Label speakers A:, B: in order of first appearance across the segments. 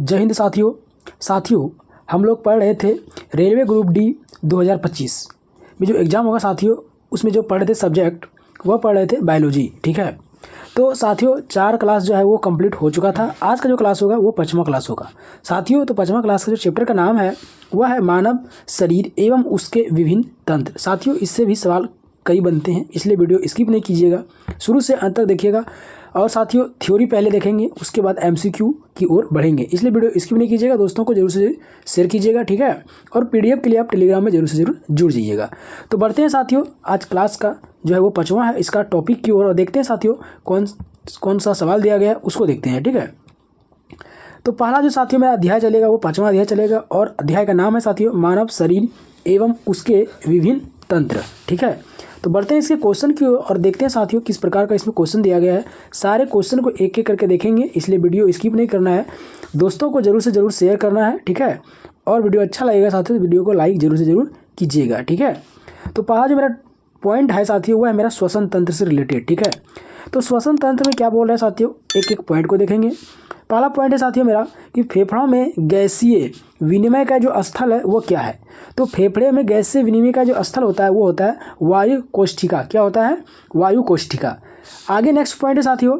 A: जय हिंद साथियों हम लोग पढ़ रहे थे रेलवे ग्रुप डी 2025 में जो एग्ज़ाम होगा साथियों, उसमें जो पढ़ रहे थे सब्जेक्ट वह पढ़ रहे थे बायोलॉजी। ठीक है, तो साथियों 4 क्लास जो है वो कंप्लीट हो चुका था। आज का जो क्लास होगा वो 5वां क्लास होगा साथियों। तो 5वां क्लास का जो चैप्टर का नाम है वह है मानव शरीर एवं उसके विभिन्न तंत्र। साथियों इससे भी सवाल कई बनते हैं, इसलिए वीडियो स्किप नहीं कीजिएगा, शुरू से अंत तक देखिएगा। और साथियों थ्योरी पहले देखेंगे, उसके बाद एमसीक्यू की ओर बढ़ेंगे, इसलिए वीडियो स्किप नहीं कीजिएगा। दोस्तों को जरूर से शेयर कीजिएगा, ठीक है। और पीडीएफ के लिए आप टेलीग्राम में जरूर से जरूर जुड़ जाइएगा। तो बढ़ते हैं साथियों, आज क्लास का जो है वो 5वां है, इसका टॉपिक की ओर और देखते हैं साथियों कौन सा सवाल दिया गया है, उसको देखते हैं, ठीक है। तो पहला जो साथियों मेरा अध्याय चलेगा वो 5वां अध्याय चलेगा और अध्याय का नाम है साथियों मानव शरीर एवं उसके विभिन्न तंत्र, ठीक है। तो बढ़ते हैं इसके क्वेश्चन की ओर और देखते हैं साथियों किस प्रकार का इसमें क्वेश्चन दिया गया है। सारे क्वेश्चन को एक एक करके देखेंगे, इसलिए वीडियो स्किप नहीं करना है। दोस्तों को जरूर से जरूर शेयर करना है, ठीक है। और वीडियो अच्छा लगेगा साथियों तो वीडियो को लाइक जरूर से जरूर कीजिएगा, ठीक है। तो पहला जो मेरा पॉइंट है साथियों वो है मेरा श्वसन तंत्र से रिलेटेड, ठीक है। तो श्वसन तंत्र में क्या बोल रहे हैं साथियों, एक एक पॉइंट को देखेंगे। पहला पॉइंट है साथियों मेरा कि फेफड़ों में गैसीय विनिमय का जो स्थल है वो क्या है। तो फेफड़े में गैसीय विनिमय का जो स्थल होता है वो होता है वायु कोष्ठिका। क्या होता है? वायु कोष्ठिका। आगे नेक्स्ट पॉइंट है साथियों,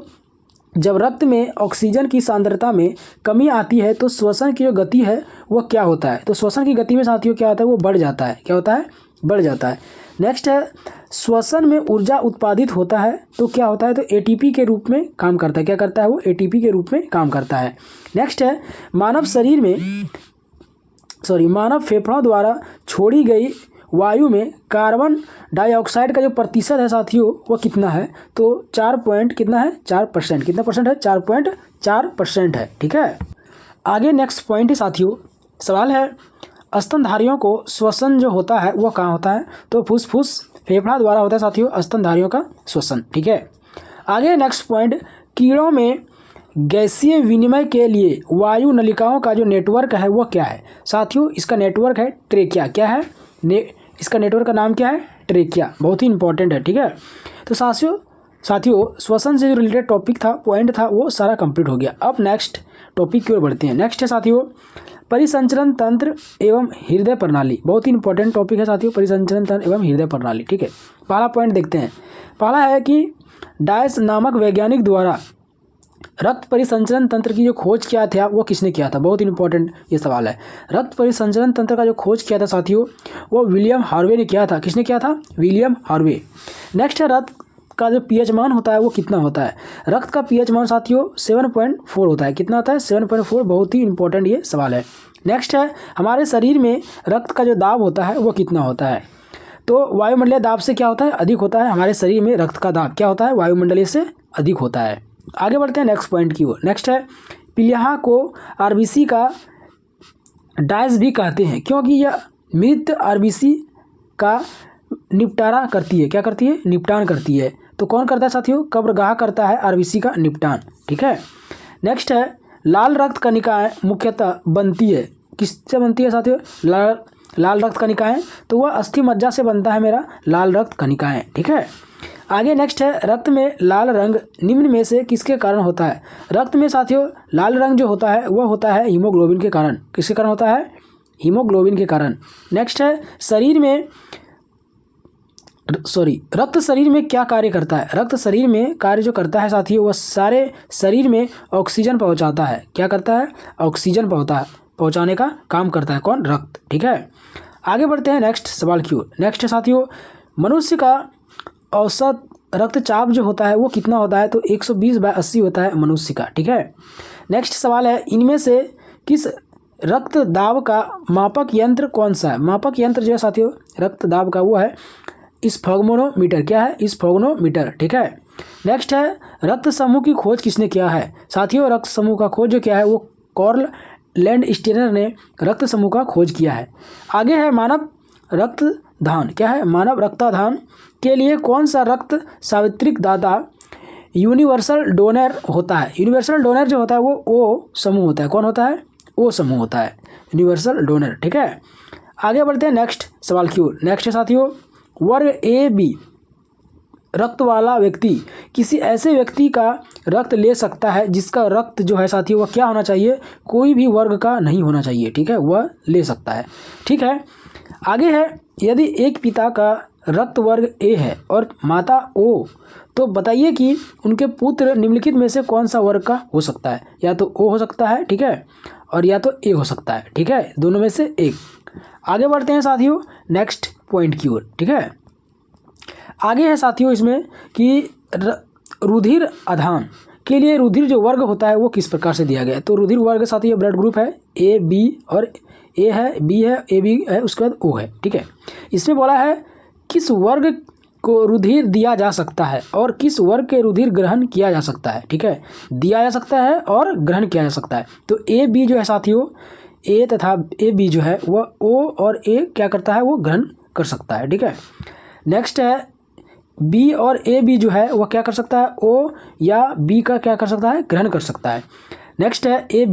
A: जब रक्त में ऑक्सीजन की सांद्रता में कमी आती है तो श्वसन की जो गति है वो क्या होता है। तो श्वसन की गति में साथियों क्या होता है, वो बढ़ जाता है। क्या होता है? बढ़ जाता है। नेक्स्ट है श्वसन में ऊर्जा उत्पादित होता है तो क्या होता है, तो एटीपी के रूप में काम करता है। क्या करता है वो? एटीपी के रूप में काम करता है। नेक्स्ट है मानव शरीर में मानव फेफड़ों द्वारा छोड़ी गई वायु में कार्बन डाइऑक्साइड का जो प्रतिशत है साथियों वो कितना है, तो 4 कितना है? 4%। कितना परसेंट है? 4.4% है, ठीक है। आगे नेक्स्ट पॉइंट है साथियों, सवाल है स्तनधारियों को श्वसन जो होता है वो कहाँ होता है, तो फुसफुस फेफड़ा द्वारा होता है साथियों स्तनधारियों का श्वसन, ठीक है। आगे नेक्स्ट पॉइंट, कीड़ों में गैसीय विनिमय के लिए वायु नलिकाओं का जो नेटवर्क है वो क्या है साथियों, इसका नेटवर्क है ट्रेकिया। क्या है? इसका नेटवर्क का नाम क्या है? ट्रेकिया। बहुत ही इंपॉर्टेंट है, ठीक है। तो साथियों श्वसन से जो रिलेटेड टॉपिक था, पॉइंट था, वो सारा कंप्लीट हो गया। अब नेक्स्ट टॉपिक की ओर बढ़ते हैं। नेक्स्ट है साथियों परिसंचरण तंत्र एवं हृदय प्रणाली। बहुत ही इंपॉर्टेंट टॉपिक है साथियों, परिसंचरण तंत्र एवं हृदय प्रणाली, ठीक है। पहला पॉइंट देखते हैं। पहला है कि डायस नामक वैज्ञानिक द्वारा रक्त परिसंचरण तंत्र की जो खोज किया था वो किसने किया था। बहुत इंपॉर्टेंट ये सवाल है। रक्त परिसंचरण तंत्र का जो खोज किया था साथियों वो विलियम हार्वे ने किया था। किसने किया था? William Harvey. नेक्स्ट है रक्त का जो पीएच मान होता है वो कितना होता है। रक्त का पीएच मान साथियों 7.4 होता है। कितना होता है? 7.4। बहुत ही इंपॉर्टेंट ये सवाल है। नेक्स्ट है हमारे शरीर में रक्त का जो दाब होता है वो कितना होता है, तो वायुमंडलीय दाब से क्या होता है? अधिक होता है। हमारे शरीर में रक्त का दाब क्या होता है? वायुमंडलीय से अधिक होता है। आगे बढ़ते हैं नेक्स्ट पॉइंट की ओर। नेक्स्ट है प्लीहा को आरबीसी का डायस भी कहते हैं क्योंकि यह मृत आरबीसी का निपटारा करती है। क्या करती है? निपटान करती है। तो कौन करता है साथियों? कब्रगाह करता है आरबीसी का निपटान, ठीक है। नेक्स्ट है लाल रक्त कणिकाएं मुख्यतः बनती है, किससे बनती है साथियों? लाल रक्त कणिकाएं, तो वह अस्थि मज्जा से बनता है मेरा लाल रक्त कणिकाएं, ठीक है। आगे नेक्स्ट है रक्त में लाल रंग निम्न में से किसके कारण होता है। रक्त में साथियों लाल रंग जो होता है वह होता है हीमोग्लोबिन के कारण। किसके कारण होता है? हीमोग्लोबिन के कारण। नेक्स्ट है रक्त शरीर में क्या कार्य करता है। रक्त शरीर में कार्य जो करता है साथियों वह सारे शरीर में ऑक्सीजन पहुंचाता है। क्या करता है? ऑक्सीजन पहुंचाने का काम करता है। कौन? रक्त, ठीक है। आगे बढ़ते हैं नेक्स्ट सवाल की ओर। नेक्स्ट है साथियों मनुष्य का औसत रक्तचाप जो होता है वो कितना होता है, तो 120/80 होता है मनुष्य का, ठीक है। नेक्स्ट सवाल है इनमें से किस रक्त दाब का मापक यंत्र कौन सा है। मापक यंत्र जो है साथियों रक्त दाब का वो है स्फगमोमीटर। क्या है? स्फगमोमीटर, ठीक है। नेक्स्ट है रक्त समूह की खोज किसने किया है साथियों। रक्त समूह का खोज जो क्या है वो कार्ल लैंडस्टेनर ने रक्त समूह का खोज किया है। आगे है मानव रक्तदान। क्या है? मानव रक्तदान के लिए कौन सा रक्त सावित्रिक दाता यूनिवर्सल डोनर होता है। यूनिवर्सल डोनर जो होता है वो ओ समूह होता है। कौन होता है? ओ समूह होता है यूनिवर्सल डोनर, ठीक है। आगे बढ़ते हैं नेक्स्ट सवाल की ओर। नेक्स्ट है साथियों वर्ग ए बी रक्त वाला व्यक्ति किसी ऐसे व्यक्ति का रक्त ले सकता है जिसका रक्त जो है साथियों वह क्या होना चाहिए, कोई भी वर्ग का नहीं होना चाहिए, ठीक है, वह ले सकता है, ठीक है। आगे है, यदि एक पिता का रक्त वर्ग ए है और माता ओ, तो बताइए कि उनके पुत्र निम्नलिखित में से कौन सा वर्ग का हो सकता है, या तो ओ हो सकता है, ठीक है, और या तो ए हो सकता है, ठीक है, दोनों में से एक। आगे बढ़ते हैं साथियों नेक्स्ट पॉइंट की ओर, ठीक है। आगे है साथियों इसमें कि रुधिर आधान के लिए रुधिर जो वर्ग होता है वो किस प्रकार से दिया गया है। तो रुधिर वर्ग साथियों ब्लड ग्रुप है ए बी, और ए है, बी है, ए बी है, उसके बाद ओ है, ठीक है। इसमें बोला है किस वर्ग को रुधिर दिया जा सकता है और किस वर्ग के रुधिर ग्रहण किया जा सकता है, ठीक है, दिया जा सकता है और ग्रहण किया जा सकता है। तो ए बी जो है साथियों, ए तथा ए बी जो है वह ओ और ए क्या करता है, वो ग्रहण कर सकता है, ठीक है। नेक्स्ट है बी और ए बी जो है वह क्या कर सकता है, ओ या बी का क्या कर सकता है, ग्रहण कर सकता है। नेक्स्ट है ए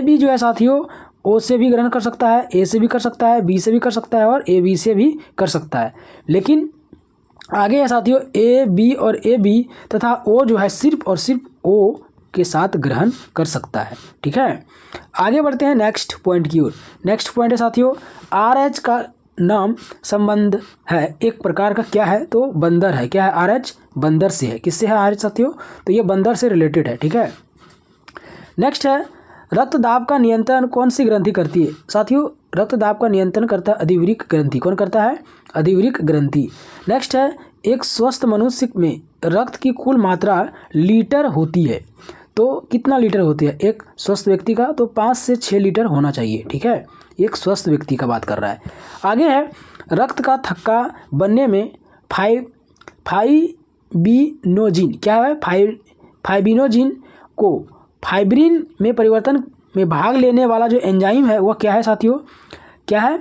A: बी जो है साथियों ओ से भी ग्रहण कर सकता है, ए से भी कर सकता है, बी से भी कर सकता है और ए बी से भी कर सकता है। लेकिन आगे है साथियों ए बी और ए बी तथा ओ जो है सिर्फ और सिर्फ ओ के साथ ग्रहण कर सकता है, ठीक है। आगे बढ़ते हैं नेक्स्ट पॉइंट की ओर। नेक्स्ट पॉइंट है साथियों आर एच का नाम संबंध है एक प्रकार का क्या है, तो बंदर है, क्या है, आर एच बंदर से है। किससे है आर एच साथियों, तो ये बंदर से रिलेटेड है, ठीक है। नेक्स्ट है रक्तदाब का नियंत्रण कौन सी ग्रंथि करती है। साथियों रक्तदाब का नियंत्रण करता है अधिवृक्क ग्रंथि। कौन करता है, अधिवृक्क ग्रंथि। नेक्स्ट है एक स्वस्थ मनुष्य में रक्त की कुल मात्रा लीटर होती है, तो कितना लीटर होती है एक स्वस्थ व्यक्ति का, तो 5 से 6 लीटर होना चाहिए, ठीक है, एक स्वस्थ व्यक्ति का बात कर रहा है। आगे है रक्त का थक्का बनने में फाइबिनोजिन क्या है, फाइबिनोजिन को फाइब्रिन में परिवर्तन में भाग लेने वाला जो एंजाइम है वह क्या है साथियों, क्या है,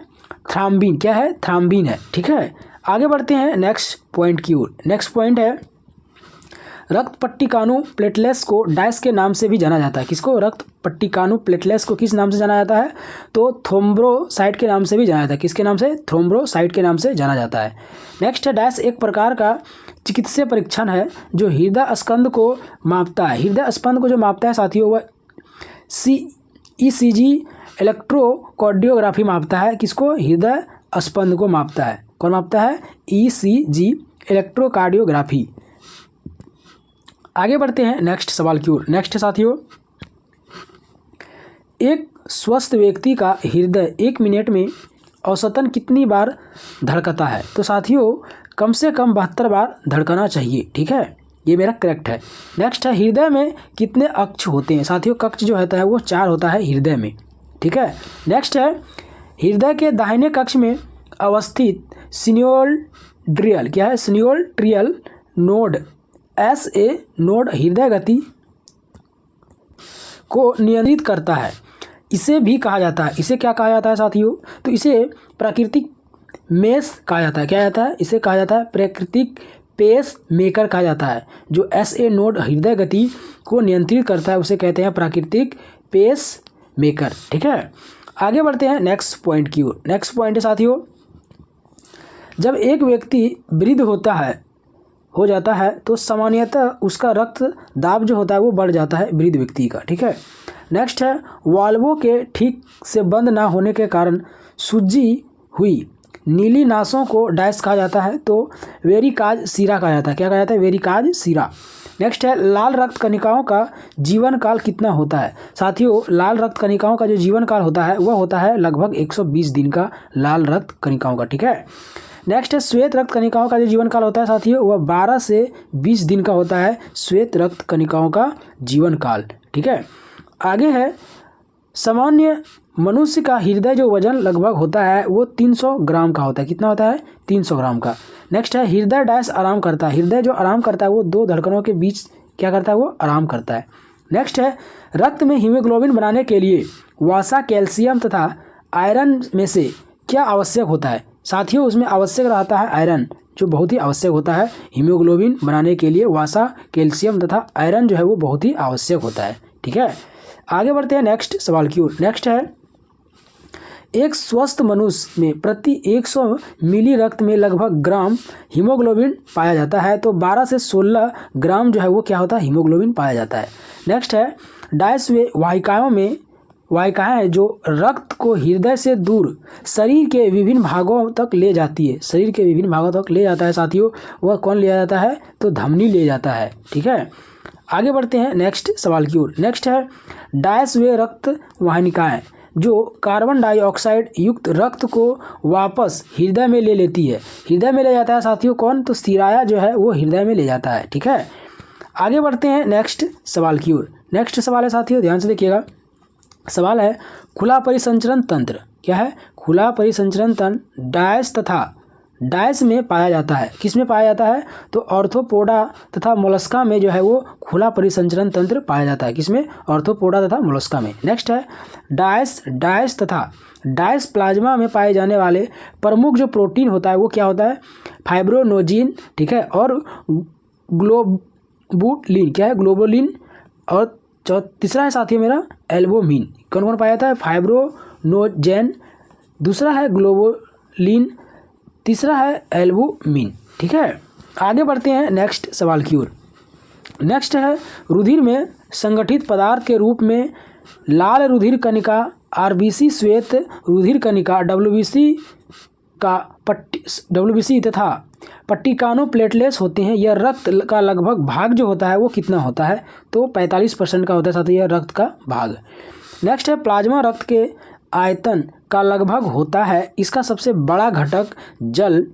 A: थ्राम्बिन, क्या है, थ्राम्बिन है, ठीक है। आगे बढ़ते हैं नेक्स्ट पॉइंट की ओर। नेक्स्ट पॉइंट है रक्त पट्टिकानु प्लेटलेट्स को डैश के नाम से भी जाना जाता है। किसको, रक्त पट्टिकानु प्लेटलेट्स को किस नाम से जाना जाता है, तो थ्रोम्बोसाइट के नाम से भी जाना जाता है। किसके नाम से, थ्रोम्बोसाइट के नाम से जाना जाता है। नेक्स्ट है डैश एक प्रकार का चिकित्सीय परीक्षण है जो हृदय स्पंद को मापता है। हृदय स्पंद को जो मापता है साथियों वह ECG इलेक्ट्रोकार्डियोग्राफी मापता है। किसको, हृदय स्पंद को मापता है। कौन मापता है, ECG इलेक्ट्रोकार्डियोग्राफी। आगे बढ़ते हैं नेक्स्ट सवाल की ओर। नेक्स्ट साथियों एक स्वस्थ व्यक्ति का हृदय 1 मिनट में औसतन कितनी बार धड़कता है, तो साथियों कम से कम 72 बार धड़कना चाहिए, ठीक है, ये मेरा करेक्ट है। नेक्स्ट है हृदय में कितने अक्ष होते हैं। साथियों कक्ष जो होता है वो 4 होता है हृदय में, ठीक है। नेक्स्ट है हृदय के दाहिने कक्ष में अवस्थित सिन्योल्ड्रियल, क्या है, सिन्योल्ड्रियल नोड SA नोड हृदय गति को नियंत्रित करता है। इसे भी कहा जाता है, इसे क्या कहा जाता है साथियों, तो इसे प्राकृतिक मेस कहा जाता है। क्या जाता है, इसे कहा जाता है प्राकृतिक पेस मेकर कहा जाता है। जो SA नोड हृदय गति को नियंत्रित करता है उसे कहते हैं प्राकृतिक पेस मेकर, ठीक है। आगे बढ़ते हैं नेक्स्ट पॉइंट की ओर। नेक्स्ट पॉइंट है साथियों जब एक व्यक्ति वृद्ध हो जाता है तो सामान्यतः उसका रक्त दाब जो होता है वो बढ़ जाता है वृद्ध व्यक्ति का, ठीक है। नेक्स्ट है वाल्वों के ठीक से बंद ना होने के कारण सूजी हुई नीली नासों को डैश कहा जाता है, तो वेरिकाज सीरा कहा जाता है। क्या कहा जाता है, वेरिकाज सीरा। नेक्स्ट है लाल रक्त कणिकाओं का जीवन काल कितना होता है। साथियों लाल रक्त कणिकाओं का जो जीवन काल होता है वह होता है लगभग 120 दिन का लाल रक्त कणिकाओं का, ठीक है। नेक्स्ट है श्वेत रक्त कणिकाओं का जो जीवन काल होता है साथियों वह 12 से 20 दिन का होता है श्वेत रक्त कणिकाओं का जीवन काल, ठीक है। आगे है सामान्य मनुष्य का हृदय जो वजन लगभग होता है वो 300 ग्राम का होता है। कितना होता है, 300 ग्राम का। नेक्स्ट है हृदय डैश आराम करता है। हृदय जो आराम करता है वो 2 धड़कनों के बीच क्या करता है, वो आराम करता है। नेक्स्ट है रक्त में हीमोग्लोबिन बनाने के लिए वसा, कैल्शियम तथा आयरन में से क्या आवश्यक होता है। साथियों उसमें आवश्यक रहता है आयरन, जो बहुत ही आवश्यक होता है हीमोग्लोबिन बनाने के लिए। वसा, कैल्शियम तथा आयरन जो है वो बहुत ही आवश्यक होता है, ठीक है। आगे बढ़ते हैं नेक्स्ट सवाल की ओर। नेक्स्ट है एक स्वस्थ मनुष्य में प्रति 100 मिली रक्त में लगभग ग्राम हीमोग्लोबिन पाया जाता है। तो 12 से 16 ग्राम जो है वो क्या होता है, हीमोग्लोबिन पाया जाता है। नेक्स्ट है डायस वे वाहिकाएं हैं जो रक्त को हृदय से दूर शरीर के विभिन्न भागों तक ले जाती है। शरीर के विभिन्न भागों तक ले जाता है साथियों, वह कौन ले जाता है, तो धमनी ले जाता है। ठीक है, आगे बढ़ते हैं नेक्स्ट सवाल की ओर। नेक्स्ट है डायस वे रक्त वाहिकाएं जो कार्बन डाइऑक्साइड युक्त रक्त को वापस हृदय में ले लेती है। हृदय में ले जाता है साथियों कौन, तो शिराया जो है वो हृदय में ले जाता है। ठीक है, आगे बढ़ते हैं नेक्स्ट सवाल की ओर। नेक्स्ट सवाल है साथियों, ध्यान से देखिएगा। सवाल है खुला परिसंचरण तंत्र क्या है, खुला परिसंचरण तंत्र डायस तथा डायस में पाया जाता है। किस में पाया जाता है, तो ऑर्थोपोडा तथा मोलस्का में जो है वो खुला परिसंचरण तंत्र पाया जाता है। किसमें, ऑर्थोपोडा तथा मोलस्का में। नेक्स्ट है डायस तथा डायस प्लाज्मा में पाए जाने वाले प्रमुख जो प्रोटीन होता है वो क्या होता है, फाइब्रोनोजिन। ठीक है, और ग्लोबुलिन क्या है, ग्लोबुलिन। और तीसरा है साथियों मेरा एल्बुमिन। कौन कौन पाया जाता है, फाइब्रोनोजेन, दूसरा है ग्लोबुलिन, तीसरा है एल्बुमिन। ठीक है, आगे बढ़ते हैं नेक्स्ट सवाल की ओर। नेक्स्ट है रुधिर में संगठित पदार्थ के रूप में लाल रुधिर कणिका आरबीसी, श्वेत रुधिर कणिका डब्ल्यूबीसी तथा पट्टिकानो प्लेटलेट्स होते हैं। यह रक्त का लगभग भाग जो होता है वो कितना होता है, तो 45% का होता है साथियों यह रक्त का भाग। नेक्स्ट है प्लाज्मा रक्त के आयतन का लगभग होता है। इसका सबसे बड़ा घटक जल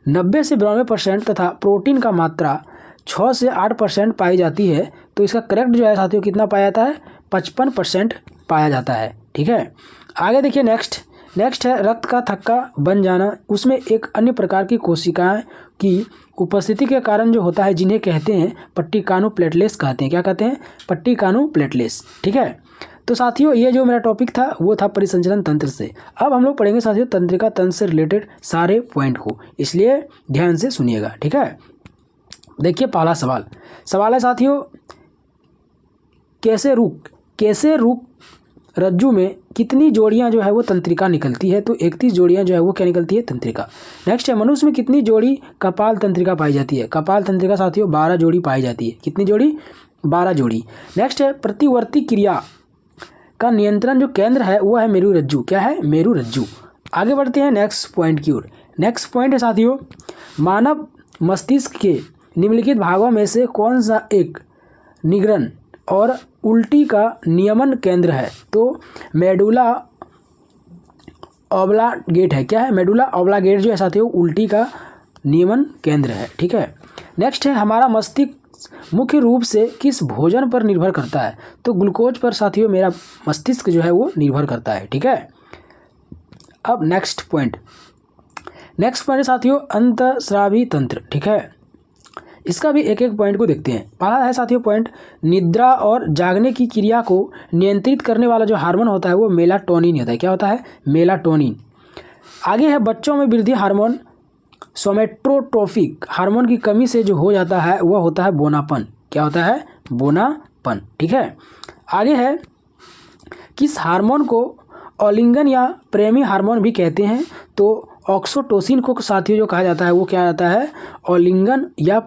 A: 90 से 92% तथा प्रोटीन का मात्रा 6 से 8% पाई जाती है। तो इसका करेक्ट जो है साथियों कितना पाया जाता है, 55% पाया जाता है। ठीक है, आगे देखिए नेक्स्ट है रक्त का थक्का बन जाना। उसमें एक अन्य प्रकार की कोशिकाएं की उपस्थिति के कारण जो होता है, जिन्हें कहते हैं पट्टिकानो प्लेटलेट्स कहते हैं। क्या कहते हैं, पट्टिकानो प्लेटलेट्स। ठीक है, तो साथियों ये जो मेरा टॉपिक था वो था परिसंचरण तंत्र से। अब हम लोग पढ़ेंगे साथियों तंत्रिका तंत्र से रिलेटेड सारे पॉइंट को, इसलिए ध्यान से सुनिएगा। ठीक है, देखिए पहला सवाल है साथियों, कैसे रुक रज्जु में कितनी जोड़ियां जो है वो तंत्रिका निकलती है, तो 31 जोड़ियां जो है वो क्या निकलती है, तंत्रिका। नेक्स्ट है मनुष्य में कितनी जोड़ी कपाल तंत्रिका पाई जाती है, कपाल तंत्रिका साथियों 12 जोड़ी पाई जाती है। कितनी जोड़ी, 12 जोड़ी। नेक्स्ट है प्रतिवर्ती क्रिया का नियंत्रण जो केंद्र है वो है मेरुरज्जु। क्या है, मेरुरज्जु। आगे बढ़ते हैं नेक्स्ट पॉइंट की ओर। नेक्स्ट पॉइंट है साथियों, मानव मस्तिष्क के निम्नलिखित भागों में से कौन सा एक निगरण और उल्टी का नियमन केंद्र है, तो मेडुला ऑब्लांगेट है। क्या है, मेडुला ऑब्लांगेट जो है साथियों उल्टी का नियमन केंद्र है। ठीक है, नेक्स्ट है हमारा मस्तिष्क मुख्य रूप से किस भोजन पर निर्भर करता है, तो ग्लूकोज पर साथियों मेरा मस्तिष्क जो है वो निर्भर करता है। ठीक है, अब नेक्स्ट पॉइंट है साथियों अंतःस्रावी तंत्र। ठीक है, इसका भी एक एक पॉइंट को देखते हैं। पहला है साथियों पॉइंट, निद्रा और जागने की क्रिया को नियंत्रित करने वाला जो हार्मोन होता है वो मेलाटोनिन होता है। क्या होता है, मेलाटोनिन। आगे है बच्चों में वृद्धि हार्मोन सोमेटोट्रोपिक हार्मोन की कमी से जो हो जाता है वह होता है बोनापन। क्या होता है, बोनापन। ठीक है, आगे है किस हार्मोन को आलिंगन या प्रेमी हार्मोन भी कहते हैं, तो ऑक्सीटोसिन को साथियों जो कहा जाता है वो क्या जाता है, आलिंगन या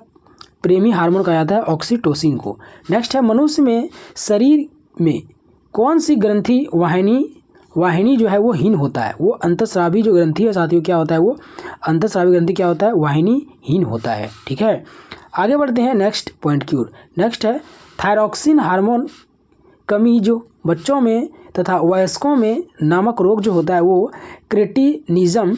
A: प्रेमी हार्मोन कहा जाता है ऑक्सीटोसिन को। नेक्स्ट है मनुष्य में शरीर में कौन सी ग्रंथि वाहिनी जो है वो हीन होता है, वो अंतःस्रावी जो ग्रंथि है साथियों क्या होता है, वो अंतःस्रावी ग्रंथि क्या होता है, वाहिनी हीन होता है। ठीक है, आगे बढ़ते हैं नेक्स्ट पॉइंट की ओर। नेक्स्ट है थायरॉक्सिन हार्मोन कमी जो बच्चों में तथा वयस्कों में नामक रोग जो होता है वो क्रेटिनिज्म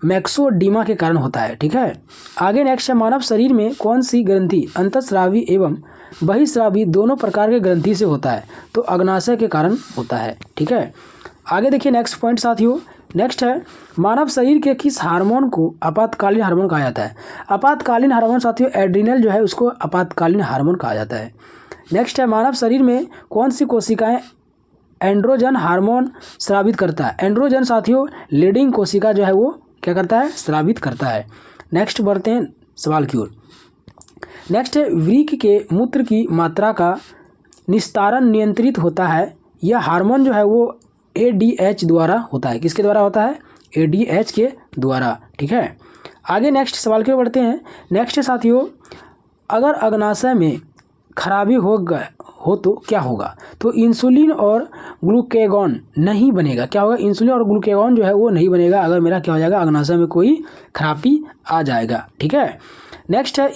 A: मैक्सोडीमा के कारण होता है। ठीक है, आगे नेक्स्ट है मानव शरीर में कौन सी ग्रंथि अंतःस्रावी एवं बहिस्रावी दोनों प्रकार के ग्रंथि से होता है, तो अग्नाशय के कारण होता है। ठीक है, आगे देखिए नेक्स्ट पॉइंट साथियों। नेक्स्ट है मानव शरीर के किस हार्मोन को आपातकालीन हार्मोन कहा जाता है, आपातकालीन हार्मोन साथियों एड्रिनल जो है उसको आपातकालीन हार्मोन कहा जाता है। नेक्स्ट है मानव शरीर में कौन सी कोशिकाएं एंड्रोजन हार्मोन स्रावित करता है, एंड्रोजन साथियों लीडिंग कोशिका जो है वो क्या करता है, स्रावित करता है। नेक्स्ट बढ़ते हैं सवाल की ओर। नेक्स्ट है वृक्क के मूत्र की मात्रा का निस्तारण नियंत्रित होता है, यह हार्मोन जो है वो ADH द्वारा होता है। किसके द्वारा होता है? ADH के द्वारा। ठीक है, आगे नेक्स्ट सवाल की ओर बढ़ते हैं। नेक्स्ट साथियों, अगर अग्नाशय में खराबी हो तो क्या होगा? तो इंसुलिन और ग्लूकेगॉन नहीं बनेगा। क्या होगा? इंसुलिन और ग्लूकेगॉन जो है वो नहीं बनेगा अगर मेरा क्या हो जाएगा? अग्नाशय में कोई खराबी आ जाएगा। ठीक है, नेक्स्ट है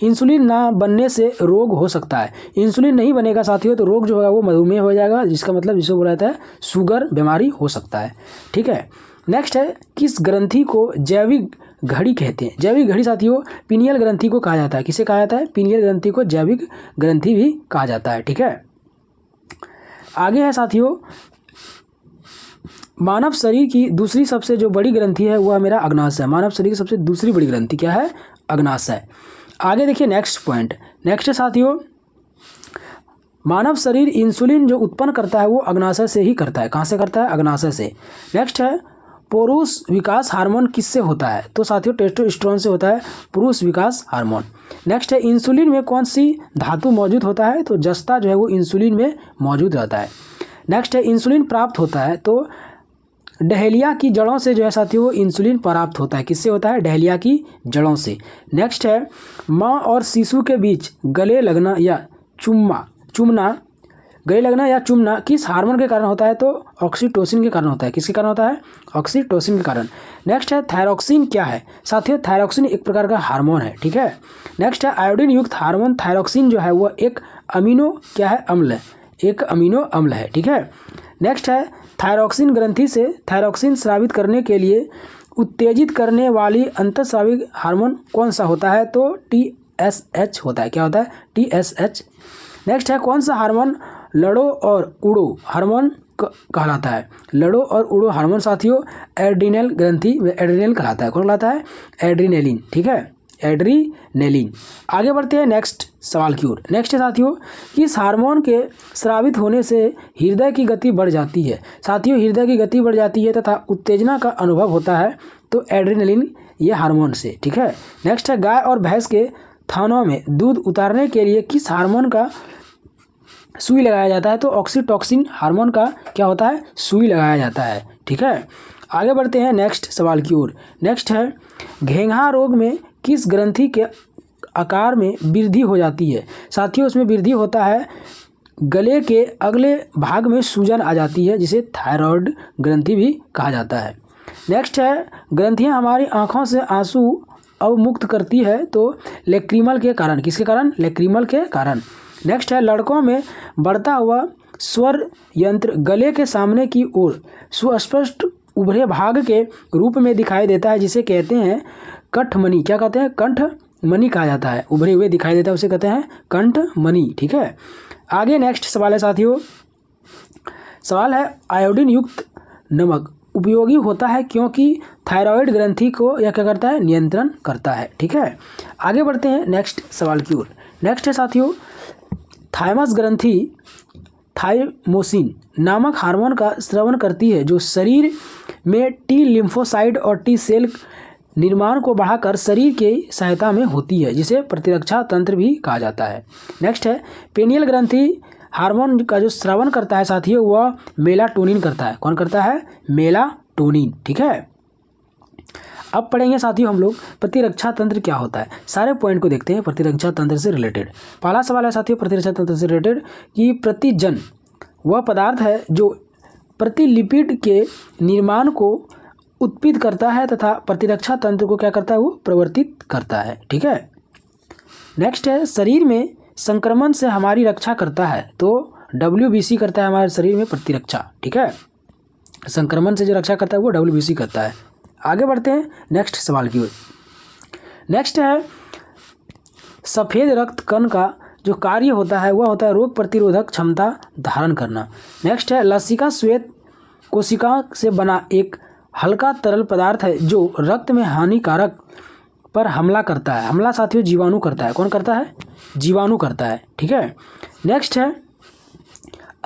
A: इंसुलिन ना बनने से रोग हो सकता है। इंसुलिन नहीं बनेगा साथियों तो रोग जो होगा वो मधुमेह हो जाएगा, जिसका मतलब जिसे बोला जाता है शुगर बीमारी हो सकता है। ठीक है, नेक्स्ट है किस ग्रंथि को जैविक घड़ी कहते हैं? जैविक घड़ी साथियों पीनियल ग्रंथि को कहा जाता है। किसे कहा जाता है? पीनियल ग्रंथि को जैविक ग्रंथि भी कहा जाता है। ठीक है, आगे है साथियों, मानव शरीर की दूसरी सबसे जो बड़ी ग्रंथि है वह मेरा अग्नाशय है। मानव शरीर की सबसे दूसरी बड़ी ग्रंथि क्या है? अग्नाशय। आगे देखिए नेक्स्ट पॉइंट। नेक्स्ट साथियों, मानव शरीर इंसुलिन जो उत्पन्न करता है वो अग्नाशय से ही करता है। कहाँ से करता है? अग्नाशय से। नेक्स्ट है पुरुष विकास हार्मोन किससे होता है? तो साथियों टेस्टोस्टेरोन से होता है पुरुष विकास हार्मोन। नेक्स्ट है इंसुलिन में कौन सी धातु मौजूद होता है? तो जस्ता जो है वो इंसुलिन में मौजूद रहता है। नेक्स्ट है इंसुलिन प्राप्त होता है तो डहेलिया की जड़ों से जो है साथियों वो इंसुलिन प्राप्त होता है। किससे होता है? डहेलिया की जड़ों से। नेक्स्ट है माँ और शिशु के बीच गले लगना या चूमना किस हार्मोन के कारण होता है? तो ऑक्सीटोसिन के कारण होता है। किसके कारण होता है? ऑक्सीटोसिन के कारण। नेक्स्ट है थायरॉक्सिन क्या है? साथियों थायरॉक्सिन एक प्रकार का हार्मोन है। ठीक है, नेक्स्ट है आयोडीन युक्त हार्मोन थायरॉक्सिन जो है वह एक अमीनो क्या है? अम्ल है, एक अमीनो अम्ल है। ठीक है, नेक्स्ट है थायरॉक्सिन ग्रंथि से थायरॉक्सिन स्रावित करने के लिए उत्तेजित करने वाली अंतःस्रावी हार्मोन कौन सा होता है? तो TSH होता है। क्या होता है? TSH। नेक्स्ट है कौन सा हार्मोन लड़ो और उड़ो हार्मोन कहलाता है? लड़ो और उड़ो हार्मोन साथियों एड्रीनल ग्रंथि में एड्रीनल कहलाता है। कौन कहलाता है? एड्रीनेलिन। ठीक है, एड्रीनेलिन। आगे बढ़ते हैं नेक्स्ट सवाल की ओर। नेक्स्ट है साथियों, किस हार्मोन के स्रावित होने से हृदय की गति बढ़ जाती है? साथियों हृदय की गति बढ़ जाती है तथा उत्तेजना का अनुभव होता है तो एड्रीनेलिन ये हार्मोन से। ठीक है, नेक्स्ट है गाय और भैंस के थानों में दूध उतारने के लिए किस हार्मोन का सुई लगाया जाता है? तो ऑक्सीटोसिन हार्मोन का क्या होता है? सुई लगाया जाता है। ठीक है, आगे बढ़ते हैं नेक्स्ट सवाल की ओर। नेक्स्ट है घेंघा रोग में किस ग्रंथि के आकार में वृद्धि हो जाती है? साथियों उसमें वृद्धि होता है गले के अगले भाग में सूजन आ जाती है जिसे थायराइड ग्रंथि भी कहा जाता है। नेक्स्ट है ग्रंथियां हमारी आँखों से आंसू अवमुक्त करती है तो लेक्रीमल के कारण। किसके कारण? लेक्रीमल के कारण। नेक्स्ट है लड़कों में बढ़ता हुआ स्वर यंत्र गले के सामने की ओर सुस्पष्ट उभरे भाग के रूप में दिखाई देता है जिसे कहते हैं कंठमणि। क्या कहते हैं? कंठमणि कहा जाता है। उभरे हुए दिखाई देता है उसे कहते हैं कंठमणि। ठीक है, आगे नेक्स्ट सवाल है साथियों, सवाल है आयोडीन युक्त नमक उपयोगी होता है क्योंकि थायराइड ग्रंथि को यह क्या करता है? नियंत्रण करता है। ठीक है, आगे बढ़ते हैं नेक्स्ट सवाल की ओर। नेक्स्ट है साथियों, थाइमस ग्रंथि थाइमोसिन नामक हार्मोन का स्रावन करती है जो शरीर में टी लिम्फोसाइट और टी सेल निर्माण को बढ़ाकर शरीर की सहायता में होती है जिसे प्रतिरक्षा तंत्र भी कहा जाता है। नेक्स्ट है पेनियल ग्रंथि हार्मोन का जो स्रावन करता है साथियों वह मेलाटोनिन करता है। कौन करता है? मेलाटोनिन। ठीक है, अब पढ़ेंगे साथियों हम लोग प्रतिरक्षा तंत्र क्या होता है। सारे पॉइंट को देखते हैं प्रतिरक्षा तंत्र से रिलेटेड। पहला सवाल है साथियों प्रतिरक्षा तंत्र से रिलेटेड कि प्रतिजन वह पदार्थ है जो प्रतिलिपिड के निर्माण को उत्पित करता है तथा प्रतिरक्षा तंत्र को क्या करता है? वो प्रवर्तित करता है। ठीक है, नेक्स्ट है शरीर में संक्रमण से हमारी रक्षा करता है तो WBC करता है हमारे शरीर में प्रतिरक्षा। ठीक है, संक्रमण से जो रक्षा करता है वो WBC करता है। आगे बढ़ते हैं नेक्स्ट सवाल की ओर। नेक्स्ट है सफ़ेद रक्त कण का जो कार्य होता है वह होता है रोग प्रतिरोधक क्षमता धारण करना। नेक्स्ट है लसिका श्वेत कोशिका से बना एक हल्का तरल पदार्थ है जो रक्त में हानिकारक पर हमला करता है। हमला साथियों जीवाणु करता है। कौन करता है? जीवाणु करता है। ठीक है, नेक्स्ट है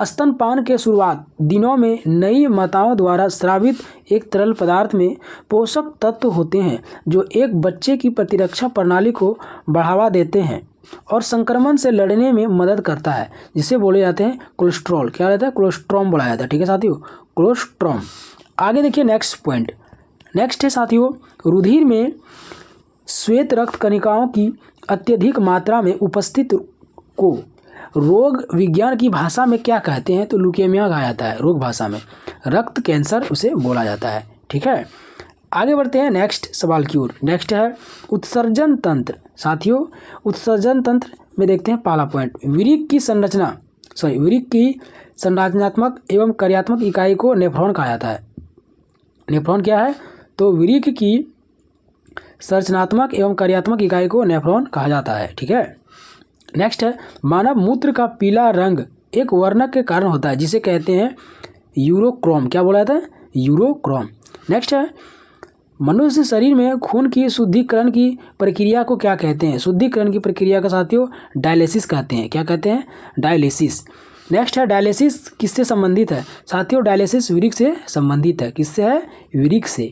A: स्तनपान के शुरुआत दिनों में नई माताओं द्वारा स्रावित एक तरल पदार्थ में पोषक तत्व होते हैं जो एक बच्चे की प्रतिरक्षा प्रणाली को बढ़ावा देते हैं। और संक्रमण से लड़ने में मदद करता है, जिसे बोले जाते हैं कोलेस्ट्रॉल। क्या रहता है? कोलेस्ट्रॉम बोला जाता है। ठीक है साथियों, कोलेस्ट्रॉम। आगे देखिए नेक्स्ट पॉइंट। नेक्स्ट है साथियों, रुधिर में श्वेत रक्त कणिकाओं की अत्यधिक मात्रा में उपस्थित को रोग विज्ञान की भाषा में क्या कहते हैं? तो ल्यूकेमिया कहा जाता है रोग भाषा में। रक्त कैंसर उसे बोला जाता है। ठीक है, आगे बढ़ते हैं नेक्स्ट सवाल की ओर। नेक्स्ट है उत्सर्जन तंत्र। साथियों, उत्सर्जन तंत्र में देखते हैं पहला पॉइंट, वृक्क की संरचनात्मक एवं कार्यात्मक इकाई को नेफ्रॉन कहा जाता है। नेफ्रॉन क्या है? तो वृक्क की संरचनात्मक एवं कार्यात्मक इकाई को नेफ्रॉन कहा जाता है। ठीक है, नेक्स्ट है मानव मूत्र का पीला रंग एक वर्णक के कारण होता है, जिसे कहते हैं यूरोक्रोम। क्या बोला जाता है? यूरोक्रोम। नेक्स्ट है मनुष्य शरीर में खून की शुद्धिकरण की प्रक्रिया को क्या कहते हैं? शुद्धिकरण की प्रक्रिया का साथियों डायलिसिस कहते हैं। क्या कहते हैं? डायलिसिस। नेक्स्ट है डायलिसिस किससे संबंधित है? साथियों डायलिसिस वृक्क से संबंधित है। किससे है? वृक्क से।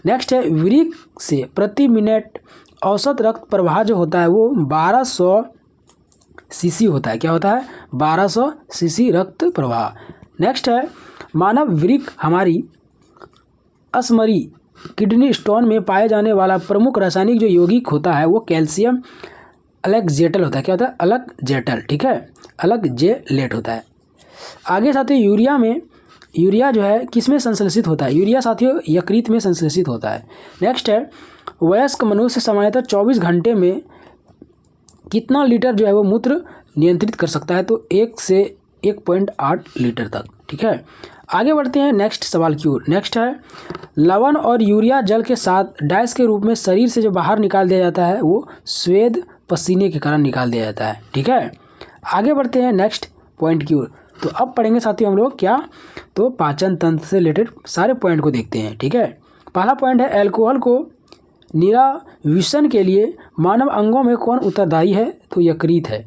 A: नेक्स्ट है वृक्क से प्रति मिनट औसत रक्त प्रवाह जो होता है वो 1200 सीसी होता है। क्या होता है? 1200 सीसी रक्त प्रवाह। नेक्स्ट है मानव वृक्क हमारी असमरी किडनी स्टोन में पाए जाने वाला प्रमुख रासायनिक जो यौगिक होता है वो कैल्शियम अलेक्जेटल होता है। क्या होता है? अलेक्जेटल। ठीक है, अलेक्जेलेट होता है। आगे साथियों यूरिया जो है किस में संश्लेषित होता है? यूरिया साथियों यकृत में संश्लेषित होता है। नेक्स्ट है वयस्क मनुष्य सामान्यतः 24 घंटे में कितना लीटर जो है वो मूत्र नियंत्रित कर सकता है? तो 1 से 1.8 लीटर तक। ठीक है, आगे बढ़ते हैं नेक्स्ट सवाल की ओर। नेक्स्ट है लवण और यूरिया जल के साथ डाइस के रूप में शरीर से जो बाहर निकाल दिया जाता है वो स्वेद पसीने के कारण निकाल दिया जाता है। ठीक है, आगे बढ़ते हैं नेक्स्ट पॉइंट की ओर। तो अब पढ़ेंगे साथियों हम लोग क्या? तो पाचन तंत्र से रिलेटेड सारे पॉइंट को देखते हैं। ठीक है, पहला पॉइंट है अल्कोहल को निराविशन के लिए मानव अंगों में कौन उत्तरदायी है? तो यकृत है।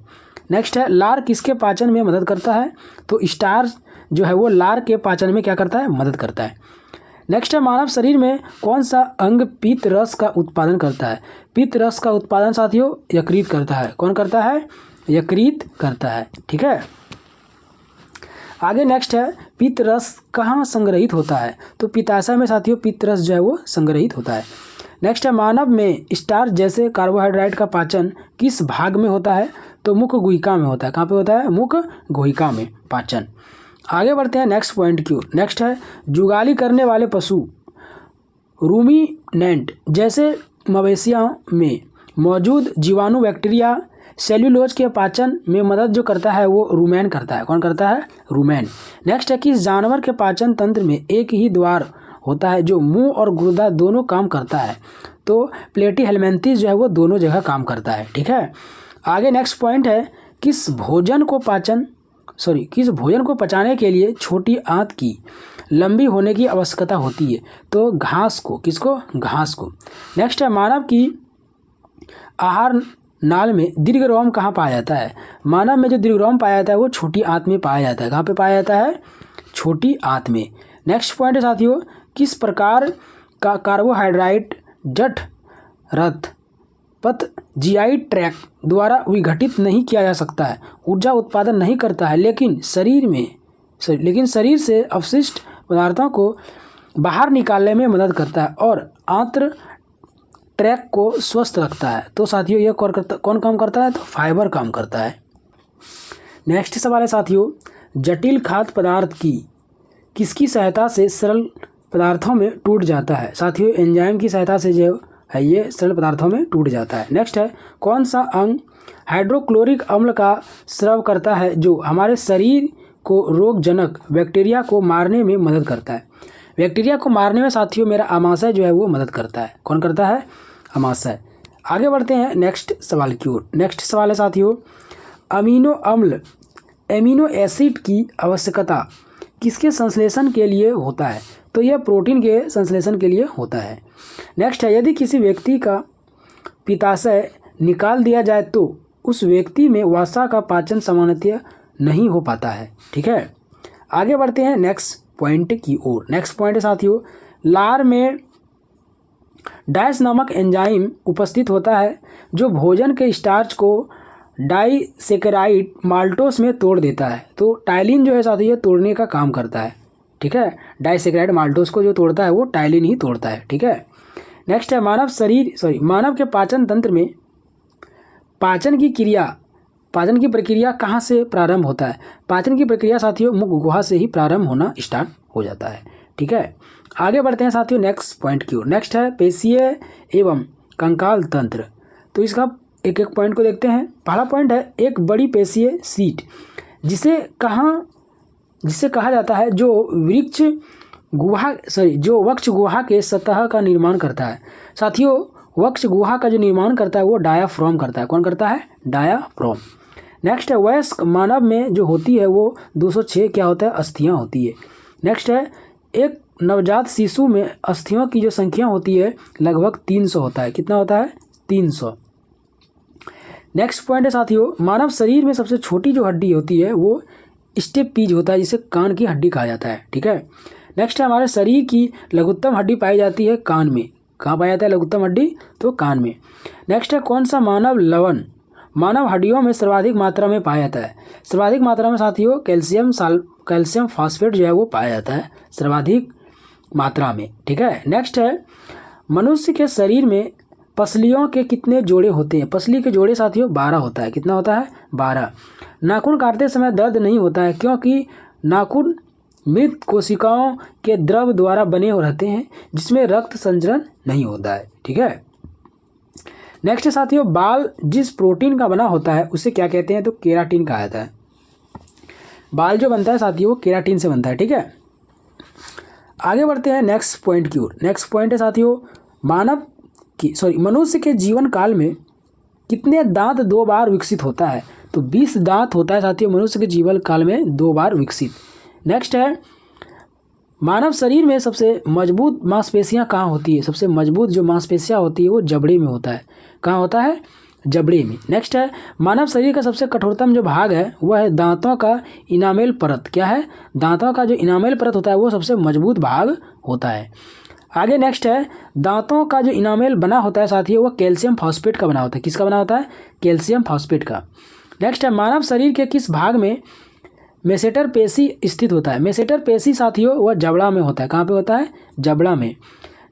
A: नेक्स्ट है लार किसके पाचन में मदद करता है? तो स्टार्च जो है वो लार के पाचन में क्या करता है? मदद करता है। नेक्स्ट है मानव शरीर में कौन सा अंग पित्त रस का उत्पादन करता है? पित्त रस का उत्पादन साथियों यकृत करता है। कौन करता है? यकृत करता है। ठीक है, आगे नेक्स्ट है पित्त रस कहाँ संग्रहित होता है? तो पित्ताशय में साथियों पित्त रस जो है वो संग्रहित होता है। नेक्स्ट है मानव में स्टार्च जैसे कार्बोहाइड्रेट का पाचन किस भाग में होता है? तो मुख गुहिका में होता है। कहाँ पे होता है? मुख गुहिका में पाचन। आगे बढ़ते हैं नेक्स्ट पॉइंट की ओर। नेक्स्ट है जुगाली करने वाले पशु रूमिनेंट जैसे मवेशियों में मौजूद जीवाणु बैक्टीरिया सेल्यूलोज के पाचन में मदद जो करता है वो रूमेन करता है। कौन करता है? रूमेन। नेक्स्ट है कि जानवर के पाचन तंत्र में एक ही द्वार होता है जो मुंह और गुर्दा दोनों काम करता है। तो प्लेटीहेल्मिन्थेस जो है वो दोनों जगह काम करता है। ठीक है, आगे नेक्स्ट पॉइंट है किस भोजन को पचाने के लिए छोटी आंत की लंबी होने की आवश्यकता होती है? तो घास को। किसको? घास को। नेक्स्ट है मानव की आहार नाल में दीर्घरोम कहाँ पाया जाता है? मानव में जो दीर्घरोम पाया जाता है वो छोटी आंत में पाया जाता है। कहाँ पे पाया जाता है? छोटी आंत में। नेक्स्ट पॉइंट है साथियों किस प्रकार का कार्बोहाइड्रेट जठ रथ पथ जीआई ट्रैक्ट द्वारा विघटित नहीं किया जा सकता है, ऊर्जा उत्पादन नहीं करता है, लेकिन शरीर से अवशिष्ट पदार्थों को बाहर निकालने में मदद करता है और आंत्र ट्रैक को स्वस्थ रखता है? तो साथियों ये कौन काम करता है? तो फाइबर काम करता है। नेक्स्ट सवाल है साथियों जटिल खाद्य पदार्थ किसकी सहायता से सरल पदार्थों में टूट जाता है? साथियों एंजाइम की सहायता से जो है ये सरल पदार्थों में टूट जाता है। नेक्स्ट है कौन सा अंग हाइड्रोक्लोरिक अम्ल का स्राव करता है जो हमारे शरीर को रोगजनक बैक्टीरिया को मारने में मदद करता है? बैक्टीरिया को मारने में साथियों मेरा आमाशय जो है वो मदद करता है। कौन करता है? आमाशय। आगे बढ़ते हैं नेक्स्ट सवाल की ओर। नेक्स्ट सवाल है साथियों एमिनो एसिड की आवश्यकता किसके संश्लेषण के लिए होता है? तो यह प्रोटीन के संश्लेषण के लिए होता है। नेक्स्ट है यदि किसी व्यक्ति का पित्ताशय निकाल दिया जाए तो उस व्यक्ति में वसा का पाचन सामान्यतः नहीं हो पाता है। ठीक है, आगे बढ़ते हैं नेक्स्ट पॉइंट की ओर। नेक्स्ट पॉइंट है साथियों लार में डाइस नामक एंजाइम उपस्थित होता है जो भोजन के स्टार्च को डाइसेकेराइड माल्टोस में तोड़ देता है। तो टाइलिन जो है साथियों तोड़ने का काम करता है, ठीक है। डाइसेकेराइड माल्टोस को जो तोड़ता है वो टाइलिन ही तोड़ता है, ठीक है। नेक्स्ट है मानव के पाचन तंत्र में पाचन की प्रक्रिया कहाँ से प्रारंभ होता है? पाचन की प्रक्रिया साथियों मुख गुहा से ही प्रारंभ होना स्टार्ट हो जाता है, ठीक है। आगे बढ़ते हैं साथियों नेक्स्ट पॉइंट की ओर। नेक्स्ट है पेशीय एवं कंकाल तंत्र। तो इसका एक एक पॉइंट को देखते हैं। पहला पॉइंट है एक बड़ी पेशीय सीट, जिसे कहा जाता है जो वक्ष गुहा के सतह का निर्माण करता है। साथियों वक्ष गुहा का जो निर्माण करता है वो डायाफ्राम करता है। कौन करता है? डायाफ्राम। नेक्स्ट है वयस्क मानव में जो होती है वो 206 क्या होता है? अस्थियां होती है। नेक्स्ट है एक नवजात शिशु में अस्थियों की जो संख्या होती है लगभग 300 होता है। कितना होता है? 300। नेक्स्ट पॉइंट है साथियों मानव शरीर में सबसे छोटी जो हड्डी होती है वो स्टेपीज होता है, जिसे कान की हड्डी कहा जाता है, ठीक है। नेक्स्ट है हमारे शरीर की लघुत्तम हड्डी पाई जाती है कान में। कहाँ पाया जाता है लघुत्तम हड्डी? तो कान में। नेक्स्ट है कौन सा मानव लवण मानव हड्डियों में सर्वाधिक मात्रा में पाया जाता है? सर्वाधिक मात्रा में साथियों कैल्शियम फॉस्फेट जो है वो पाया जाता है सर्वाधिक मात्रा में, ठीक है। नेक्स्ट है मनुष्य के शरीर में पसलियों के कितने जोड़े होते हैं? पसली के जोड़े साथियों 12 होता है। कितना होता है? 12। नाखून काटते समय दर्द नहीं होता है क्योंकि नाखून मृत कोशिकाओं के द्रव द्वारा बने हो रहते हैं जिसमें रक्त संचरण नहीं होता है, ठीक है। नेक्स्ट है साथियों बाल जिस प्रोटीन का बना होता है उसे क्या कहते हैं? तो केराटिन कहा जाता है। बाल जो बनता है साथियों वो केराटिन से बनता है, ठीक है। आगे बढ़ते हैं नेक्स्ट पॉइंट की ओर। नेक्स्ट पॉइंट है साथियों मनुष्य के जीवन काल में कितने दांत 2 बार विकसित होता है? तो 20 दांत होता है साथियों मनुष्य के जीवन काल में 2 बार विकसित। नेक्स्ट है मानव शरीर में सबसे मजबूत मांसपेशियां कहाँ होती है? सबसे मजबूत जो मांसपेशियां होती है वो जबड़े में होता है। कहाँ होता है? जबड़े में। नेक्स्ट है मानव शरीर का सबसे कठोरतम जो भाग है वह है दांतों का इनामेल परत। क्या है? दांतों का जो इनामेल परत होता है वो सबसे मजबूत भाग होता है। आगे नेक्स्ट है दांतों का जो इनामेल बना होता है साथियों वो कैल्शियम फॉस्फेट का बना होता है। किसका बना होता है? कैल्शियम फॉस्फेट का। नेक्स्ट है मानव शरीर के किस भाग में मेसेटर पेशी स्थित होता है? मेसेटर पेशी साथियों वह जबड़ा में होता है। कहाँ पे होता है? जबड़ा में।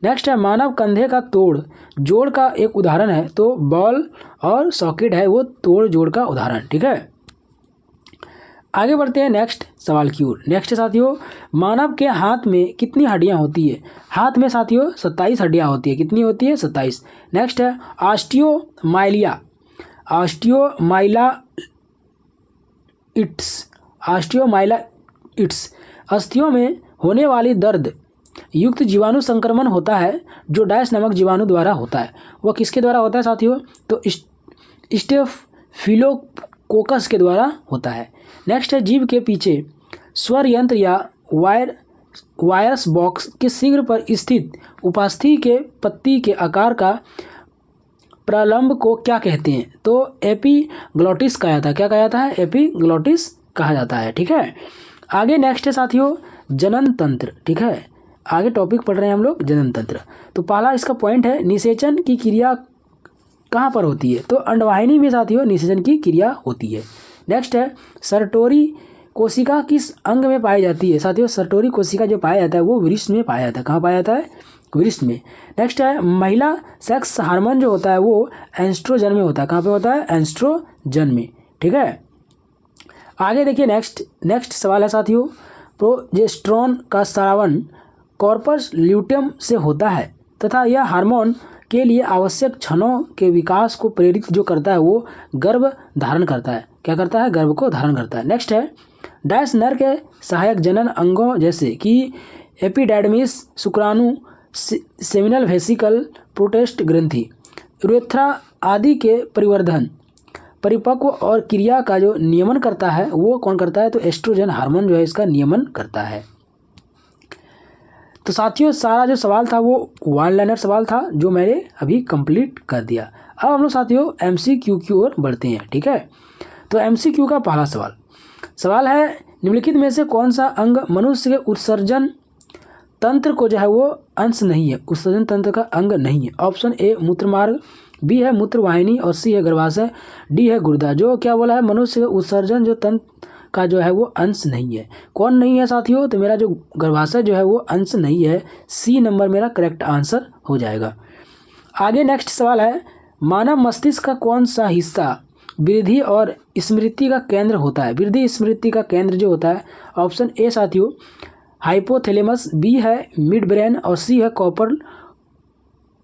A: नेक्स्ट है मानव कंधे का तोड़ जोड़ का एक उदाहरण है। तो बॉल और सॉकेट है वो तोड़ जोड़ का उदाहरण, ठीक है। आगे बढ़ते हैं नेक्स्ट सवाल की ओर। नेक्स्ट साथियों मानव के हाथ में कितनी हड्डियां होती है? हाथ में साथियों 27 हड्डियां होती है। कितनी होती है? 27। नेक्स्ट है ऑस्टियोमाइलाइट्स अस्थियों में होने वाली दर्द युक्त जीवाणु संक्रमण होता है जो डैश नामक जीवाणु द्वारा होता है। वह किसके द्वारा होता है साथियों? तो स्टेफिलोकोकस के द्वारा होता है। नेक्स्ट है जीव के पीछे स्वर यंत्र या वायरस बॉक्स के शीघ्र पर स्थित उपास्थि के पत्ती के आकार का प्रलंब को क्या कहते हैं? तो एपिग्लॉटिस कहा जाता है। क्या कहा जाता है? एपिग्लॉटिस कहा जाता है, ठीक है। आगे नेक्स्ट है साथियों जनन तंत्र, ठीक है। आगे टॉपिक पढ़ रहे हैं हम लोग जनन तंत्र। तो पहला इसका पॉइंट है निषेचन की क्रिया कहाँ पर होती है? तो अंडवाहिनी में साथियों निषेचन की क्रिया होती है। नेक्स्ट है सरटोरी कोशिका किस अंग में पाई जाती है? साथियों सरटोरी कोशिका जो पाया जाता है वो वृष्ण में पाया जाता है। कहाँ पाया जाता है? वृष्ण में। नेक्स्ट है महिला सेक्स हार्मोन जो होता है वो एस्ट्रोजन में होता है। कहाँ पे होता है? एस्ट्रोजन में, ठीक है। आगे देखिए नेक्स्ट सवाल है साथियों प्रोजेस्टेरोन का स्रावन कॉर्पस ल्यूटियम से होता है तथा यह हार्मोन के लिए आवश्यक क्षणों के विकास को प्रेरित जो करता है वो गर्भ धारण करता है। क्या करता है? गर्भ को धारण करता है। नेक्स्ट है डैश नर के सहायक जनन अंगों जैसे कि एपिडर्मिस शुक्राणु सेमिनल वेसिकल प्रोटेस्ट ग्रंथि यूरेथ्रा आदि के परिपक्व और क्रिया का जो नियमन करता है वो कौन करता है? तो एस्ट्रोजन हार्मोन जो है इसका नियमन करता है। तो साथियों सारा जो सवाल था वो 1 लाइनर सवाल था जो मैंने अभी कंप्लीट कर दिया। अब हम लोग साथियों MCQ की ओर बढ़ते हैं, ठीक है। तो MCQ का पहला सवाल है निम्नलिखित में से कौन सा अंग मनुष्य के उत्सर्जन तंत्र को जो है वो अंश नहीं है? उत्सर्जन तंत्र का अंग नहीं है। ऑप्शन ए मूत्रमार्ग, बी है मूत्रवाहिनी और सी है गर्भाशय, डी है गुर्दा। जो क्या बोला है, मनुष्य का उत्सर्जन जो तंत्र का जो है वो अंश नहीं है। कौन नहीं है साथियों, तो मेरा जो गर्भाशय जो है वो अंश नहीं है। सी नंबर मेरा करेक्ट आंसर हो जाएगा। आगे नेक्स्ट सवाल है, मानव मस्तिष्क का कौन सा हिस्सा वृद्धि और स्मृति का केंद्र होता है। वृद्धि स्मृति का केंद्र जो होता है, ऑप्शन ए साथियों हाइपोथैलेमस, बी है मिड ब्रेन और सी है कॉपर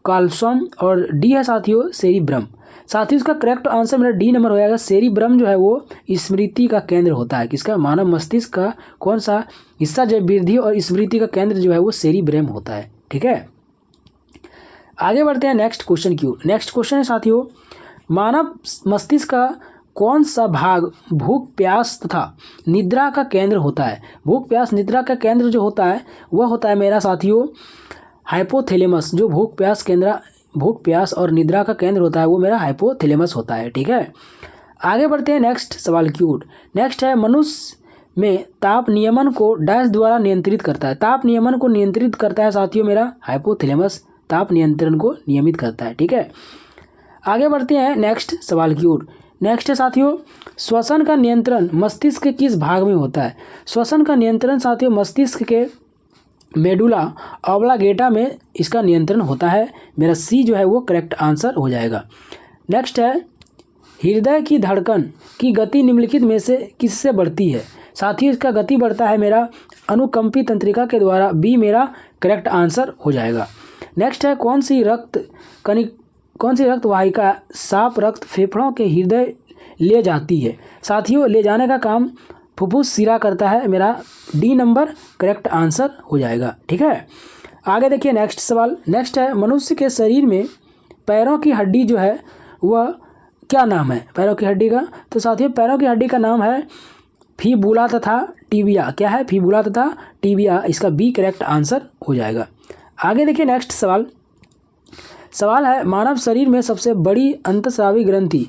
A: काल्सम और डी है साथियों सेरिब्रम। साथियों इसका करेक्ट आंसर मेरा डी नंबर हो जाएगा। सेरिब्रम जो है वो स्मृति का केंद्र होता है। किसका, मानव मस्तिष्क का कौन सा हिस्सा जो वृद्धि और स्मृति का केंद्र जो है वो सेरिब्रम होता है। ठीक है, आगे बढ़ते हैं नेक्स्ट क्वेश्चन की ओर। नेक्स्ट क्वेश्चन है साथियों, मानव मस्तिष्क का कौन सा भाग भूख प्यास तथा निद्रा का केंद्र होता है। भूख प्यास निद्रा का केंद्र जो होता है वह होता है मेरा साथियों हाइपोथैलेमस। जो भूख प्यास और निद्रा का केंद्र होता है वो मेरा हाइपोथैलेमस होता है। ठीक है, आगे बढ़ते हैं नेक्स्ट सवाल की ओर। नेक्स्ट है, मनुष्य में ताप नियमन को डैश द्वारा नियंत्रित करता है। ताप नियमन को नियंत्रित करता है साथियों मेरा हाइपोथैलेमस, ताप नियंत्रण को नियमित करता है। ठीक है, आगे बढ़ते हैं नेक्स्ट सवाल की ओर। नेक्स्ट है साथियों, श्वसन का नियंत्रण मस्तिष्क के किस भाग में होता है। श्वसन का नियंत्रण साथियों मस्तिष्क के मेडुला ऑब्लांगेटा में इसका नियंत्रण होता है। मेरा सी जो है वो करेक्ट आंसर हो जाएगा। नेक्स्ट है, हृदय की धड़कन की गति निम्नलिखित में से किससे बढ़ती है। साथियों इसका गति बढ़ता है मेरा अनुकंपी तंत्रिका के द्वारा, बी मेरा करेक्ट आंसर हो जाएगा। नेक्स्ट है, कौन सी रक्त वाहिका साफ रक्त फेफड़ों के हृदय ले जाती है। साथियों ले जाने का काम फुफ्फुस सिरा करता है। मेरा डी नंबर करेक्ट आंसर हो जाएगा। ठीक है, आगे देखिए नेक्स्ट सवाल। नेक्स्ट है, मनुष्य के शरीर में पैरों की हड्डी जो है वह क्या नाम है पैरों की हड्डी का। तो साथियों पैरों की हड्डी का नाम है फीबुला तथा टिबिया। क्या है, फीबुला तथा टिबिया। इसका बी करेक्ट आंसर हो जाएगा। आगे देखिए नेक्स्ट सवाल है, मानव शरीर में सबसे बड़ी अंतस्रावी ग्रंथि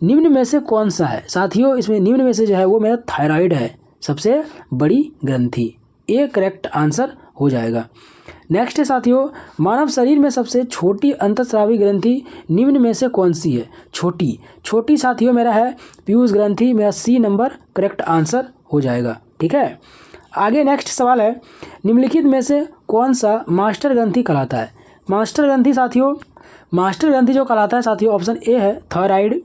A: निम्न में से कौन सा है। साथियों इसमें निम्न में से जो है वो मेरा थायराइड है, सबसे बड़ी ग्रंथि। ए करेक्ट आंसर हो जाएगा। नेक्स्ट है साथियों, मानव शरीर में सबसे छोटी अंतस्रावी ग्रंथि निम्न में से कौन सी है। छोटी साथियों मेरा है पीयूष ग्रंथि। मेरा सी नंबर करेक्ट आंसर हो जाएगा। ठीक है, आगे नेक्स्ट सवाल है, निम्नलिखित में से कौन सा मास्टर ग्रंथि कहलाता है। मास्टर ग्रंथि जो कहलाता है साथियों, ऑप्शन ए है थायराइड,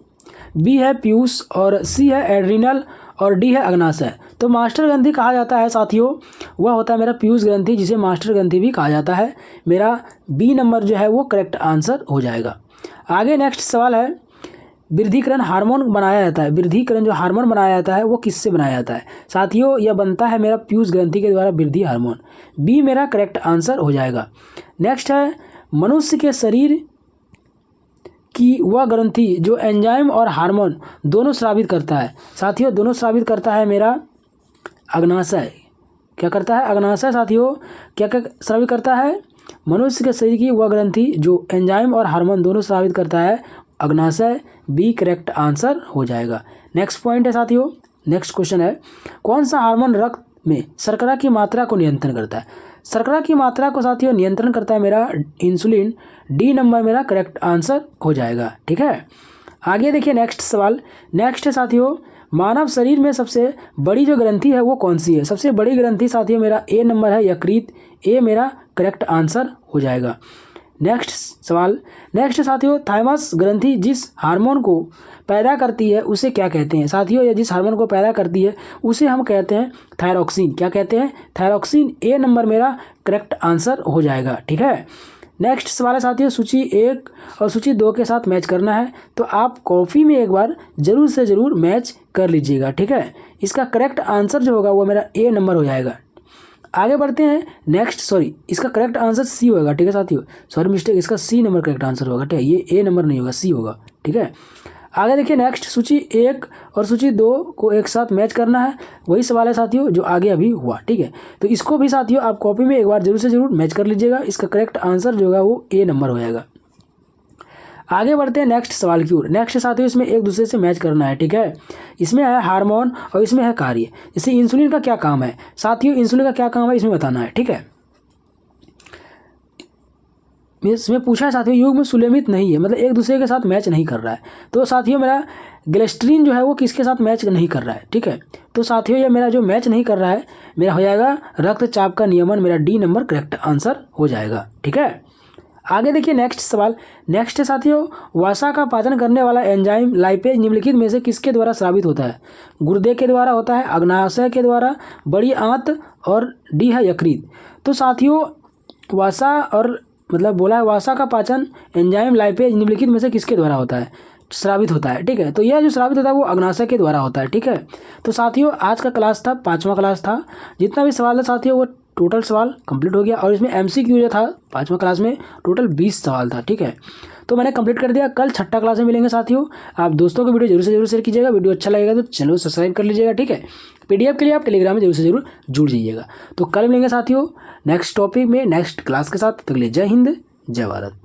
A: बी है पीयूष और सी है एड्रिनल और डी है अग्नाशय। तो मास्टर ग्रंथि कहा जाता है साथियों वह होता है मेरा पीयूष ग्रंथि, जिसे मास्टर ग्रंथि भी कहा जाता है। मेरा बी नंबर जो है वो करेक्ट आंसर हो जाएगा। आगे नेक्स्ट सवाल है, वृद्धिकरण हार्मोन बनाया जाता है। वृद्धिकरण जो हार्मोन बनाया जाता है वो किससे बनाया जाता है। साथियों यह बनता है मेरा पीयूष ग्रंथि के द्वारा वृद्धि हार्मोन। बी मेरा करेक्ट आंसर हो जाएगा। नेक्स्ट है, मनुष्य के शरीर की वह ग्रंथि जो एंजाइम और हार्मोन दोनों स्रावित करता है। साथियों दोनों स्रावित करता है मेरा अग्नाशय। क्या करता है, अग्नाशय साथियों क्या स्रावित करता है। मनुष्य के शरीर की वह ग्रंथि जो एंजाइम और हार्मोन दोनों स्रावित करता है, अग्नाशय। बी करेक्ट आंसर हो जाएगा। नेक्स्ट पॉइंट है साथियों, नेक्स्ट क्वेश्चन है, कौन सा हार्मोन रक्त में शर्करा की मात्रा को नियंत्रण करता है। शर्करा की मात्रा को साथियों नियंत्रण करता है मेरा इंसुलिन। डी नंबर मेरा करेक्ट आंसर हो जाएगा। ठीक है, आगे देखिए नेक्स्ट सवाल। नेक्स्ट है साथियों, मानव शरीर में सबसे बड़ी जो ग्रंथि है वो कौन सी है। सबसे बड़ी ग्रंथि साथियों मेरा ए नंबर है यकृत। ए मेरा करेक्ट आंसर हो जाएगा। नेक्स्ट सवाल। नेक्स्ट साथियों, थाइमस ग्रंथि जिस हार्मोन को पैदा करती है उसे क्या कहते हैं। साथियों ये जिस हार्मोन को पैदा करती है उसे हम कहते हैं थायरॉक्सिन। क्या कहते हैं, थायरॉक्सिन। ए नंबर मेरा करेक्ट आंसर हो जाएगा। ठीक है, नेक्स्ट सवाल है साथियों, सूची 1 और सूची 2 के साथ मैच करना है तो आप कॉपी में एक बार जरूर से ज़रूर मैच कर लीजिएगा। ठीक है, इसका करेक्ट आंसर जो होगा वो मेरा ए नंबर हो जाएगा। आगे बढ़ते हैं नेक्स्ट, इसका करेक्ट आंसर सी होगा। ठीक है साथियों, मिस्टेक, इसका सी नंबर करेक्ट आंसर होगा। ठीक है, ये ए नंबर नहीं होगा, सी होगा। ठीक है, आगे देखिए नेक्स्ट, सूची 1 और सूची 2 को एक साथ मैच करना है। वही सवाल है साथियों जो आगे अभी हुआ। ठीक है, तो इसको भी साथियों आप कॉपी में एक बार जरूर से जरूर मैच कर लीजिएगा। इसका करेक्ट आंसर जो होगा वो ए नंबर हो जाएगा। आगे बढ़ते हैं नेक्स्ट सवाल की ओर। नेक्स्ट साथियों इसमें एक दूसरे से मैच करना है। ठीक है, इसमें है हार्मोन और इसमें है कार्य। जैसे इंसुलिन का क्या काम है साथियों, इंसुलिन का क्या काम है इसमें बताना है। ठीक है, इसमें पूछा है साथियों युग्म सुलेमित नहीं है, मतलब एक दूसरे के साथ मैच नहीं कर रहा है। तो साथियों मेरा ग्लिसरीन जो है वो किसके साथ मैच नहीं कर रहा है, ठीक है। तो साथियों ये मेरा जो मैच नहीं कर रहा है मेरा हो जाएगा रक्तचाप का नियमन, मेरा डी नंबर करेक्ट आंसर हो जाएगा, ठीक है। आगे देखिए नेक्स्ट सवाल। नेक्स्ट है साथियों, वसा का पाचन करने वाला एंजाइम लाइपेज निम्नलिखित में से किसके द्वारा स्रावित होता है? गुर्दे के द्वारा होता है, अग्नाशय के द्वारा, बड़ी आंत, और डी है यकृत। तो साथियों वसा और मतलब बोला है वसा का पाचन एंजाइम लाइपेज निम्नलिखित में से किसके द्वारा होता है? स्रावित होता है, ठीक है। तो यह जो स्रावित होता है वो अग्नाशय के द्वारा होता है, ठीक है। तो साथियों आज का क्लास था 5वां क्लास था, जितना भी सवाल था साथियों वो टोटल सवाल कंप्लीट हो गया, और इसमें एमसीक्यू जो था 5वां क्लास में टोटल 20 सवाल था, ठीक है। तो मैंने कंप्लीट कर दिया। कल 6ठा क्लास में मिलेंगे साथियों। आप दोस्तों को वीडियो जरूर से जरूर शेयर कीजिएगा। वीडियो अच्छा लगेगा तो चैनल को सब्सक्राइब कर लीजिएगा, ठीक है। पीडीएफ के लिए आप टेलीग्राम में जरूर से जरूर जुड़ जाइएगा। तो कल मिलेंगे साथियों नेक्स्ट टॉपिक में नेक्स्ट क्लास के साथ। तक के लिए जय हिंद, जय भारत।